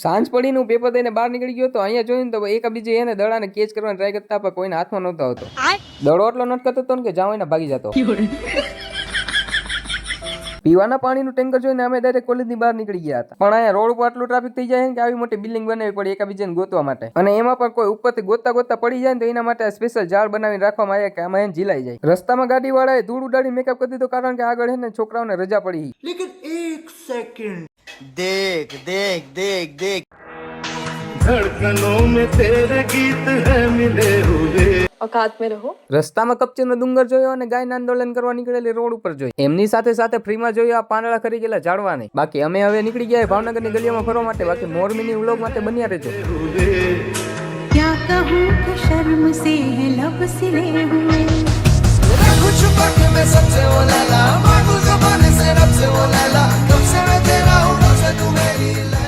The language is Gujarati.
સાંજ પડીને હું પેપર દઈને બહાર નીકળી ગયો તો અહીંયા જોયું તો એક બીજે એને દડાને કેચ કરવાની ટ્રાય કરતા પણ કોઈને હાથમાં નહોતો આવતો. દડો એટલો નટકતો હતો ને કે જાવ એને ભાગી જતો. પીવાના પાણીનું ટેન્કર જોઈને અમે ડાયરેક્ટ કોલેજની બહાર નીકળી ગયા હતા. પણ અહીંયા રોડ ઉપર આટલું ટ્રાફિક થઈ જાય કે આવી મોટી બિલ્ડિંગ બનાવવી પડે એકબીજાને ગોતવા માટે. અને એમાં પણ કોઈ ઉપરથી ગોતતા પડી જાય ને તો એના માટે સ્પેશિયલ ઝાડ બનાવીને રાખવામાં આવ્યા કે આમાં એને ઝીલાઈ જાય. રસ્તામાં ગાડી વાળાએ ધૂળ ઉડાડી મેકઅપ કરી દીધો કારણ કે આગળ એને છોકરાઓને રજા પડી. लेकिन एक सेकंड देख देख देख देख धड़कनों में तेरे गीत है मिले हुए औकात में रहो. રસ્તામાં કપચીનો ડુંગર જોયો અને ગાયના આંદોલન કરવા નીકળેલી રોડ ઉપર જોઈ. એમની સાથે ફ્રીમાં જોયો આ પાંદડા ખરી ગયેલા ઝાડવા નહીં. બાકી અમે હવે નીકળી ગયા ભાવનગરની ગલીઓમાં ફરવા માટે. બાકી મોરમીની વ્લોગ માટે બન્યા રહેજો. क्या कहूँ कि शर्म से है लब सिले हुए कुछ वक्त में सबसे वो लैला मांगू ज़बान से रब से वो लैला कब से मैं तेरा हूँ कब से तू मेरी लैला